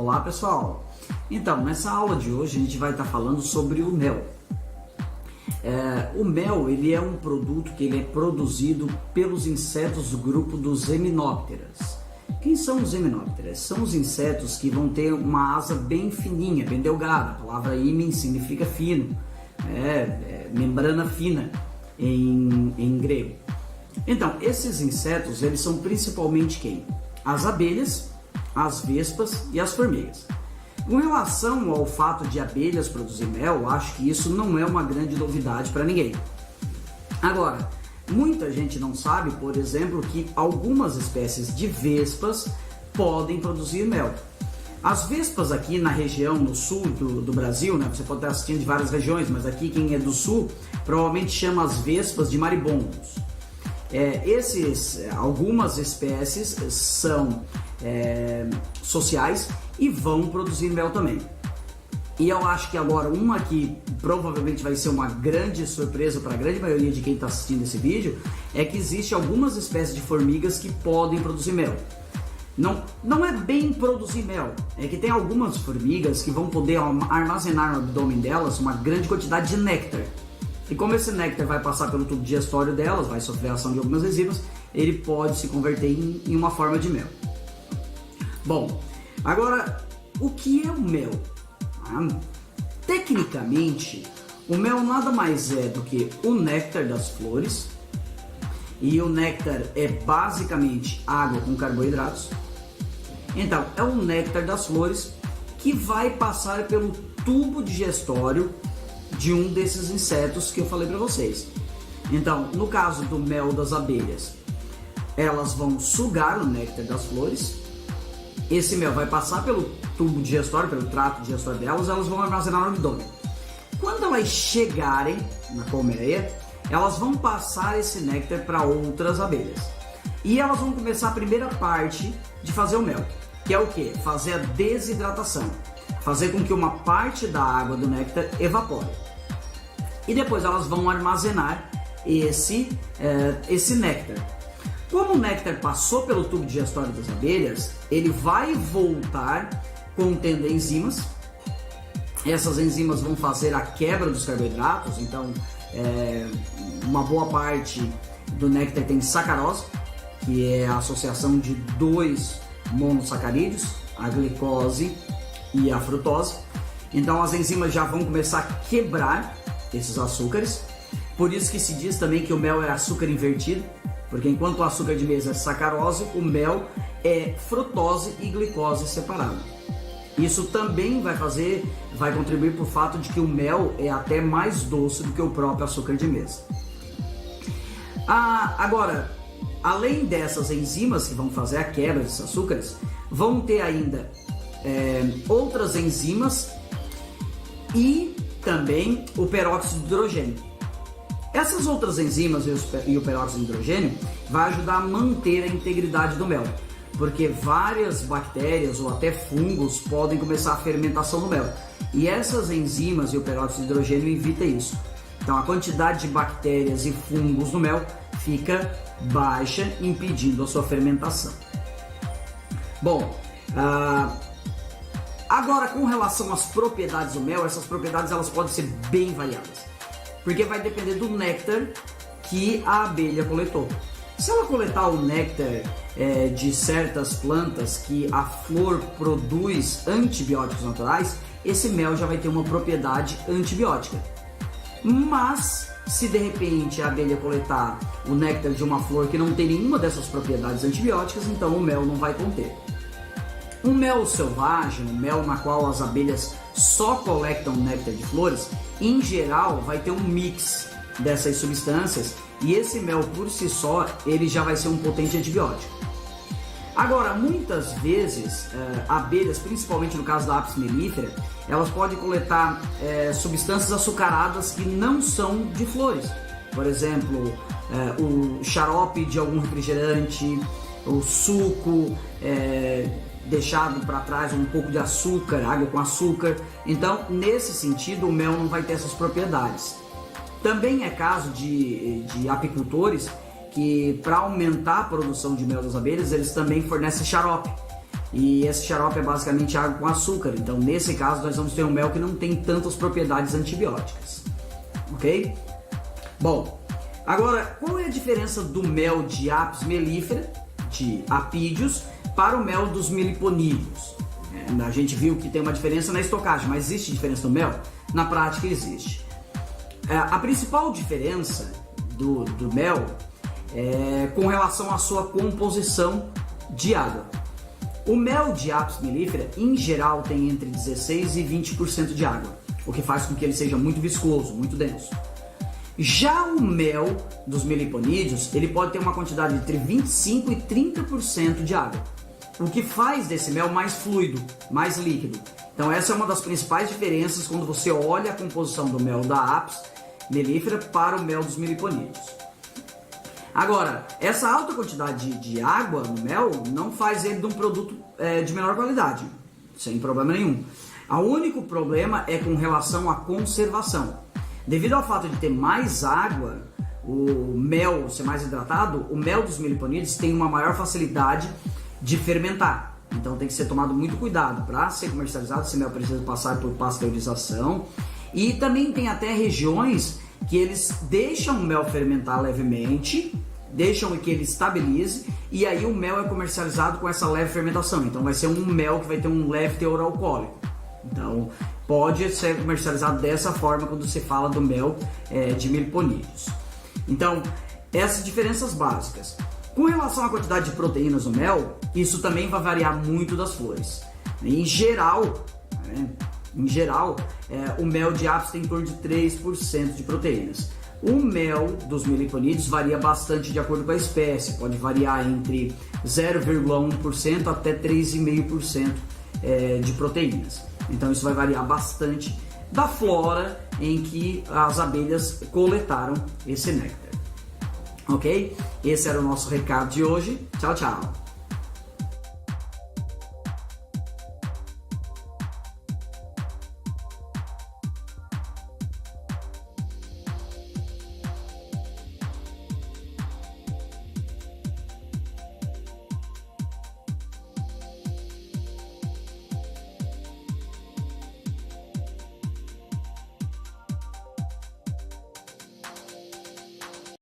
Olá pessoal! Então, nessa aula de hoje a gente vai estar falando sobre o mel. O mel ele é um produto que ele é produzido pelos insetos do grupo dos Hymenopteras. Quem são os Hymenopteras? São os insetos que vão ter uma asa bem fininha, bem delgada. A palavra hymen significa fino, membrana fina em grego. Então, esses insetos eles são principalmente quem? As abelhas, as vespas e as formigas. Com relação ao fato de abelhas produzir mel, acho que isso não é uma grande novidade para ninguém. Agora, muita gente não sabe, por exemplo, que algumas espécies de vespas podem produzir mel. As vespas aqui na região, no sul do Brasil, né? Você pode estar assistindo de várias regiões, mas aqui quem é do sul provavelmente chama as vespas de marimbondos. Algumas espécies são sociais e vão produzir mel também. E eu acho que agora uma que provavelmente vai ser uma grande surpresa para a grande maioria de quem está assistindo esse vídeo é que existe algumas espécies de formigas que podem produzir mel. Não é bem produzir mel, é que tem algumas formigas que vão poder armazenar no abdômen delas uma grande quantidade de néctar. E como esse néctar vai passar pelo tubo digestório delas, vai sofrer a ação de algumas enzimas, ele pode se converter em uma forma de mel. Bom, agora, o que é o mel? Tecnicamente, o mel nada mais é do que o néctar das flores, e o néctar é basicamente água com carboidratos. Então, é o néctar das flores que vai passar pelo tubo digestório de um desses insetos que eu falei para vocês. Então, no caso do mel das abelhas, elas vão sugar o néctar das flores. Esse mel vai passar pelo tubo digestório, pelo trato digestório delas, elas vão armazenar no abdômen. Quando elas chegarem na colmeia, elas vão passar esse néctar para outras abelhas. E elas vão começar a primeira parte de fazer o mel, que é o que? Fazer a desidratação. Fazer com que uma parte da água do néctar evapore. E depois elas vão armazenar esse néctar. Como o néctar passou pelo tubo digestório das abelhas, ele vai voltar contendo enzimas. Essas enzimas vão fazer a quebra dos carboidratos, então uma boa parte do néctar tem sacarose, que é a associação de dois monossacarídeos, a glicose e a frutose. Então as enzimas já vão começar a quebrar esses açúcares. Por isso que se diz também que o mel é açúcar invertido, porque enquanto o açúcar de mesa é sacarose, o mel é frutose e glicose separado. Isso também vai contribuir para o fato de que o mel é até mais doce do que o próprio açúcar de mesa. Agora, além dessas enzimas que vão fazer a quebra desses açúcares, vão ter ainda outras enzimas e também o peróxido de hidrogênio. Essas outras enzimas e o peróxido de hidrogênio vai ajudar a manter a integridade do mel, porque várias bactérias ou até fungos podem começar a fermentação no mel. E essas enzimas e o peróxido de hidrogênio evitam isso. Então a quantidade de bactérias e fungos no mel fica baixa, impedindo a sua fermentação. Bom, agora com relação às propriedades do mel, essas propriedades elas podem ser bem variadas, porque vai depender do néctar que a abelha coletou. Se ela coletar o néctar de certas plantas que a flor produz antibióticos naturais, esse mel já vai ter uma propriedade antibiótica. Mas se de repente a abelha coletar o néctar de uma flor que não tem nenhuma dessas propriedades antibióticas, então o mel não vai conter. Um mel selvagem, um mel na qual as abelhas só coletam néctar de flores, em geral vai ter um mix dessas substâncias, e esse mel por si só ele já vai ser um potente antibiótico. Agora, muitas vezes abelhas, principalmente no caso da Apis mellifera, elas podem coletar substâncias açucaradas que não são de flores. Por exemplo, o xarope de algum refrigerante, o suco deixado para trás, um pouco de açúcar, água com açúcar. Então, nesse sentido, o mel não vai ter essas propriedades. Também é caso de apicultores que, para aumentar a produção de mel das abelhas, eles também fornecem xarope. E esse xarope é basicamente água com açúcar. Então, nesse caso, nós vamos ter um mel que não tem tantas propriedades antibióticas. Ok? Bom, agora, qual é a diferença do mel de Apis mellifera, de apídeos, para o mel dos meliponídeos? A gente viu que tem uma diferença na estocagem, mas existe diferença no mel? Na prática existe. A principal diferença do mel é com relação à sua composição de água. O mel de Apis mellifera, em geral, tem entre 16% e 20% de água, o que faz com que ele seja muito viscoso, muito denso. Já o mel dos meliponídeos, ele pode ter uma quantidade entre 25% e 30% de água, o que faz desse mel mais fluido, mais líquido. Então essa é uma das principais diferenças quando você olha a composição do mel da Apis mellifera para o mel dos meliponídeos. Agora, essa alta quantidade de água no mel não faz ele de um produto de menor qualidade, sem problema nenhum. O único problema é com relação à conservação. Devido ao fato de ter mais água, o mel ser mais hidratado, o mel dos meliponídeos tem uma maior facilidade de fermentar. Então tem que ser tomado muito cuidado. Para ser comercializado, esse mel precisa passar por pasteurização. E também tem até regiões que eles deixam o mel fermentar levemente, deixam que ele estabilize, e aí o mel é comercializado com essa leve fermentação. Então vai ser um mel que vai ter um leve teor alcoólico. Então pode ser comercializado dessa forma quando se fala do mel de meliponídeos. Então, essas diferenças básicas. Com relação à quantidade de proteínas no mel, isso também vai variar muito das flores. Em geral, o mel de Apis tem em torno de 3% de proteínas. O mel dos meliponídeos varia bastante de acordo com a espécie, pode variar entre 0,1% até 3,5% de proteínas. Então isso vai variar bastante da flora em que as abelhas coletaram esse néctar. Ok? Esse era o nosso recado de hoje. Tchau, tchau!